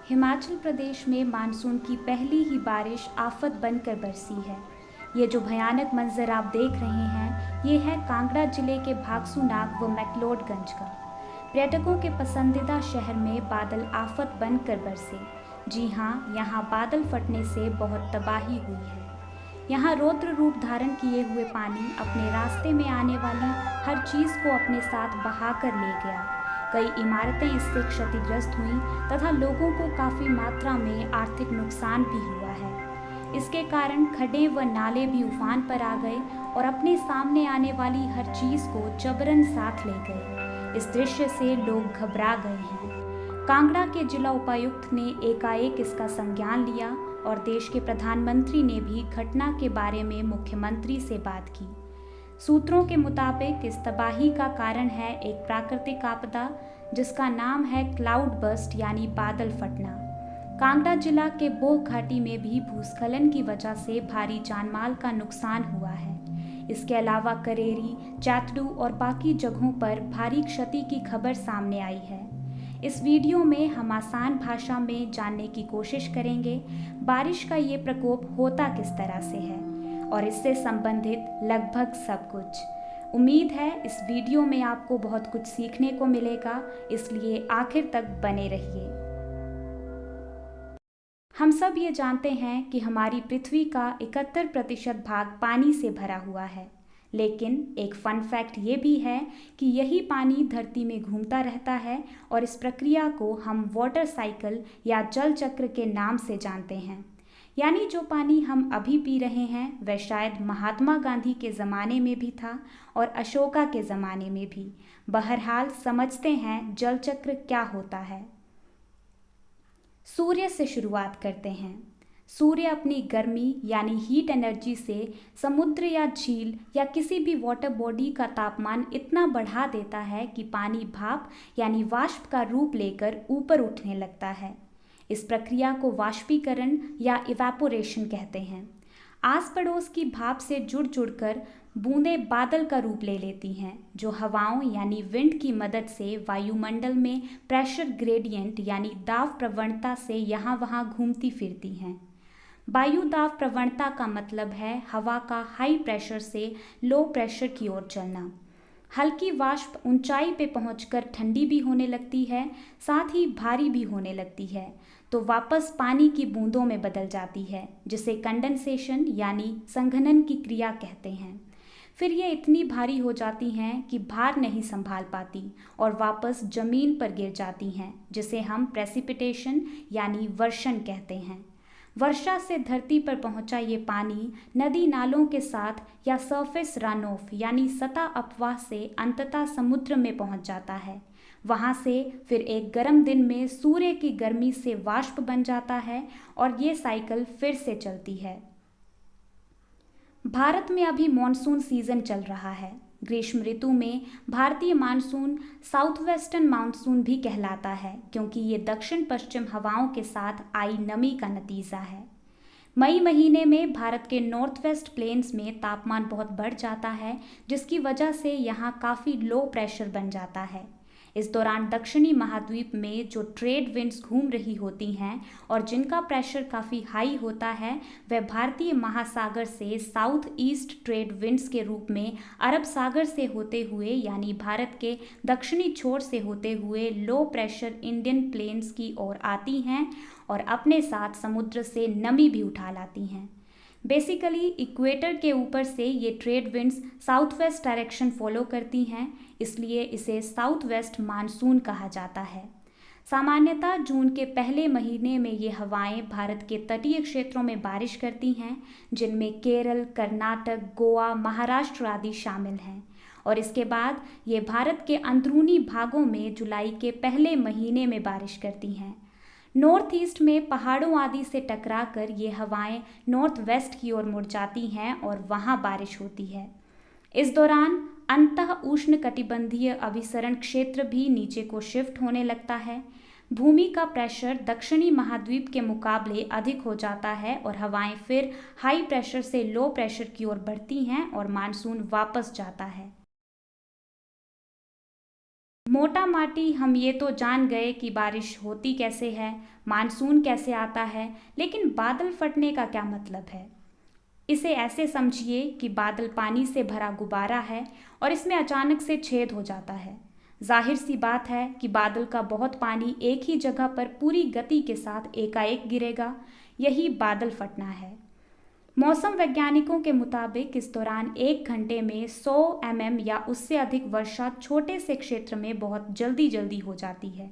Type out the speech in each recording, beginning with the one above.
हिमाचल प्रदेश में मानसून की पहली ही बारिश आफत बनकर बरसी है। ये जो भयानक मंजर आप देख रहे हैं, ये है कांगड़ा जिले के भागसूनाग व मैक्लोडगंज का। पर्यटकों के पसंदीदा शहर में बादल आफत बनकर बरसे। जी हाँ, यहाँ बादल फटने से बहुत तबाही हुई है। यहाँ रौद्र रूप धारण किए हुए पानी अपने रास्ते में आने वाली हर चीज़ को अपने साथ बहाकर ले गया। कई इमारतें इससे क्षतिग्रस्त हुईं तथा लोगों को काफ़ी मात्रा में आर्थिक नुकसान भी हुआ है। इसके कारण खड्डे व नाले भी उफान पर आ गए और अपने सामने आने वाली हर चीज़ को जबरन साथ ले गए। इस दृश्य से लोग घबरा गए हैं। कांगड़ा के जिला उपायुक्त ने एकाएक इसका संज्ञान लिया और देश के प्रधानमंत्री ने भी घटना के बारे में मुख्यमंत्री से बात की। सूत्रों के मुताबिक इस तबाही का कारण है एक प्राकृतिक आपदा जिसका नाम है क्लाउड बस्ट यानी बादल फटना। कांगड़ा जिला के बोह घाटी में भी भूस्खलन की वजह से भारी जानमाल का नुकसान हुआ है। इसके अलावा करेरी, चातडू और बाकी जगहों पर भारी क्षति की खबर सामने आई है। इस वीडियो में हम आसान भाषा में जानने की कोशिश करेंगे बारिश का ये प्रकोप होता किस तरह से है और इससे संबंधित लगभग सब कुछ। उम्मीद है इस वीडियो में आपको बहुत कुछ सीखने को मिलेगा, इसलिए आखिर तक बने रहिए। हम सब ये जानते हैं कि हमारी पृथ्वी का 71% भाग पानी से भरा हुआ है, लेकिन एक फन फैक्ट ये भी है कि यही पानी धरती में घूमता रहता है और इस प्रक्रिया को हम वाटर साइकिल या जल चक्र के नाम से जानते हैं। यानी जो पानी हम अभी पी रहे हैं वह शायद महात्मा गांधी के ज़माने में भी था और अशोका के ज़माने में भी। बहरहाल समझते हैं जल चक्र क्या होता है। सूर्य से शुरुआत करते हैं। सूर्य अपनी गर्मी यानी हीट एनर्जी से समुद्र या झील या किसी भी वाटर बॉडी का तापमान इतना बढ़ा देता है कि पानी भाप यानी वाष्प का रूप लेकर ऊपर उठने लगता है। इस प्रक्रिया को वाष्पीकरण या इवेपोरेशन कहते हैं। आस पड़ोस की भाप से जुड़ जुड़कर बूंदें बादल का रूप ले लेती हैं, जो हवाओं यानी विंड की मदद से वायुमंडल में प्रेशर ग्रेडियंट यानी दाब प्रवणता से यहाँ वहाँ घूमती फिरती हैं। वायु दाब प्रवणता का मतलब है हवा का हाई प्रेशर से लो प्रेशर की ओर चलना। हल्की वाष्प ऊंचाई पे पहुंचकर ठंडी भी होने लगती है, साथ ही भारी भी होने लगती है, तो वापस पानी की बूंदों में बदल जाती है, जिसे कंडेंसेशन यानी संघनन की क्रिया कहते हैं। फिर ये इतनी भारी हो जाती हैं कि भार नहीं संभाल पाती और वापस जमीन पर गिर जाती हैं, जिसे हम प्रेसिपिटेशन यानी वर्षण कहते हैं। वर्षा से धरती पर पहुंचा ये पानी नदी नालों के साथ या सरफेस रन ऑफ यानी सतह अपवाह से अंततः समुद्र में पहुंच जाता है। वहां से फिर एक गर्म दिन में सूर्य की गर्मी से वाष्प बन जाता है और ये साइकिल फिर से चलती है। भारत में अभी मॉनसून सीजन चल रहा है। ग्रीष्म ऋतु में भारतीय मानसून साउथ वेस्टर्न मानसून भी कहलाता है, क्योंकि ये दक्षिण पश्चिम हवाओं के साथ आई नमी का नतीजा है। मई महीने में भारत के नॉर्थ वेस्ट प्लेन्स में तापमान बहुत बढ़ जाता है, जिसकी वजह से यहाँ काफ़ी लो प्रेशर बन जाता है। इस दौरान दक्षिणी महाद्वीप में जो ट्रेड विंड्स घूम रही होती हैं और जिनका प्रेशर काफ़ी हाई होता है, वह भारतीय महासागर से साउथ ईस्ट ट्रेड विंड्स के रूप में अरब सागर से होते हुए यानी भारत के दक्षिणी छोर से होते हुए लो प्रेशर इंडियन प्लेन्स की ओर आती हैं और अपने साथ समुद्र से नमी भी उठा लाती हैं। बेसिकली इक्वेटर के ऊपर से ये trade winds south west direction follow करती हैं, इसलिए इसे साउथ वेस्ट मानसून कहा जाता है। सामान्यतः जून के पहले महीने में ये हवाएं भारत के तटीय क्षेत्रों में बारिश करती हैं, जिनमें केरल, कर्नाटक, गोवा, महाराष्ट्र आदि शामिल हैं, और इसके बाद ये भारत के अंदरूनी भागों में जुलाई के पहले महीने में बारिश करती हैं। नॉर्थ ईस्ट में पहाड़ों आदि से टकराकर ये हवाएं नॉर्थ वेस्ट की ओर मुड़ जाती हैं और वहाँ बारिश होती है। इस दौरान अंतः उष्णकटिबंधीय अभिसरण क्षेत्र भी नीचे को शिफ्ट होने लगता है। भूमि का प्रेशर दक्षिणी महाद्वीप के मुकाबले अधिक हो जाता है और हवाएं फिर हाई प्रेशर से लो प्रेशर की ओर बढ़ती हैं और मानसून वापस जाता है। मोटा माटी हम ये तो जान गए कि बारिश होती कैसे है, मानसून कैसे आता है, लेकिन बादल फटने का क्या मतलब है। इसे ऐसे समझिए कि बादल पानी से भरा गुब्बारा है और इसमें अचानक से छेद हो जाता है। जाहिर सी बात है कि बादल का बहुत पानी एक ही जगह पर पूरी गति के साथ एकाएक गिरेगा। यही बादल फटना है। मौसम वैज्ञानिकों के मुताबिक इस दौरान 1 घंटे में 100 mm या उससे अधिक वर्षा छोटे से क्षेत्र में बहुत जल्दी जल्दी हो जाती है।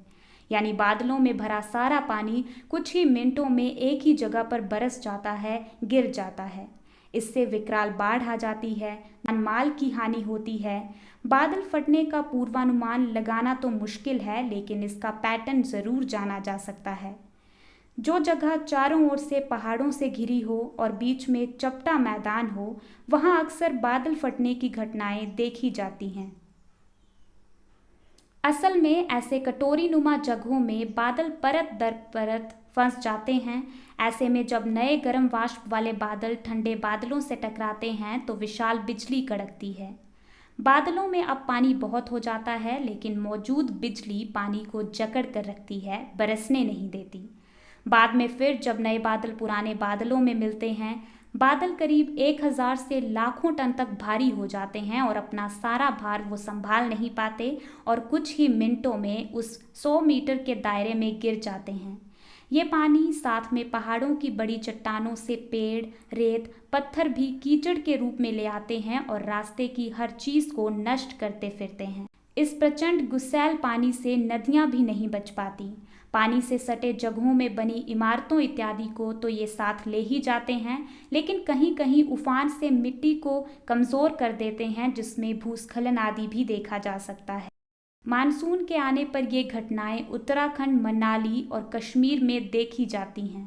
यानी बादलों में भरा सारा पानी कुछ ही मिनटों में एक ही जगह पर बरस जाता है, गिर जाता है। इससे विकराल बाढ़ आ जाती है, माल की हानि होती है। बादल फटने का पूर्वानुमान लगाना तो मुश्किल है, लेकिन इसका पैटर्न जरूर जाना जा सकता है। जो जगह चारों ओर से पहाड़ों से घिरी हो और बीच में चपटा मैदान हो, वहां अक्सर बादल फटने की घटनाएं देखी जाती हैं। असल में ऐसे कटोरी नुमा जगहों में बादल परत दर परत फंस जाते हैं। ऐसे में जब नए गर्म वाष्प वाले बादल ठंडे बादलों से टकराते हैं तो विशाल बिजली कड़कती है। बादलों में अब पानी बहुत हो जाता है, लेकिन मौजूद बिजली पानी को जकड़ कर रखती है, बरसने नहीं देती। बाद में फिर जब नए बादल पुराने बादलों में मिलते हैं, बादल करीब 1000 से लाखों टन तक भारी हो जाते हैं और अपना सारा भार वो संभाल नहीं पाते और कुछ ही मिनटों में उस 100 मीटर के दायरे में गिर जाते हैं। ये पानी साथ में पहाड़ों की बड़ी चट्टानों से पेड़, रेत, पत्थर भी कीचड़ के रूप में ले आते हैं और रास्ते की हर चीज को नष्ट करते फिरते हैं। इस प्रचंड गुस्सैल पानी से नदियां भी नहीं बच पाती। पानी से सटे जगहों में बनी इमारतों इत्यादि को तो ये साथ ले ही जाते हैं, लेकिन कहीं कहीं उफान से मिट्टी को कमज़ोर कर देते हैं, जिसमें भूस्खलन आदि भी देखा जा सकता है। मानसून के आने पर ये घटनाएं उत्तराखंड, मनाली और कश्मीर में देखी जाती हैं।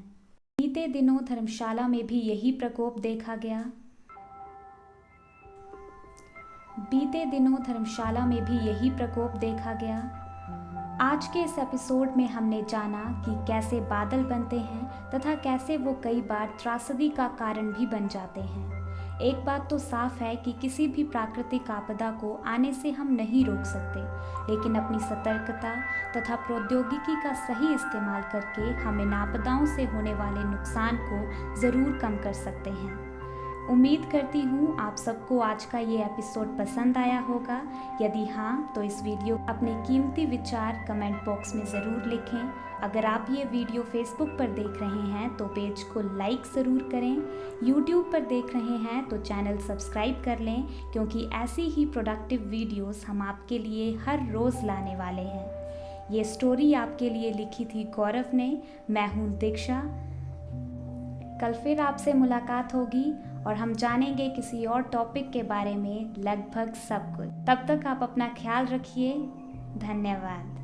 बीते दिनों धर्मशाला में भी यही प्रकोप देखा गया। आज के इस एपिसोड में हमने जाना कि कैसे बादल बनते हैं तथा कैसे वो कई बार त्रासदी का कारण भी बन जाते हैं। एक बात तो साफ है कि किसी भी प्राकृतिक आपदा को आने से हम नहीं रोक सकते, लेकिन अपनी सतर्कता तथा प्रौद्योगिकी का सही इस्तेमाल करके हम इन आपदाओं से होने वाले नुकसान को ज़रूर कम कर सकते हैं। उम्मीद करती हूँ आप सबको आज का ये एपिसोड पसंद आया होगा। यदि हाँ, तो इस वीडियो अपने कीमती विचार कमेंट बॉक्स में ज़रूर लिखें। अगर आप ये वीडियो फेसबुक पर देख रहे हैं तो पेज को लाइक ज़रूर करें। यूट्यूब पर देख रहे हैं तो चैनल सब्सक्राइब कर लें, क्योंकि ऐसी ही प्रोडक्टिव वीडियोस हम आपके लिए हर रोज़ लाने वाले हैं। ये स्टोरी आपके लिए लिखी थी गौरव ने। मैं हूँ दीक्षा। कल फिर आपसे मुलाकात होगी और हम जानेंगे किसी और टॉपिक के बारे में लगभग सब कुछ। तब तक आप अपना ख्याल रखिए। धन्यवाद।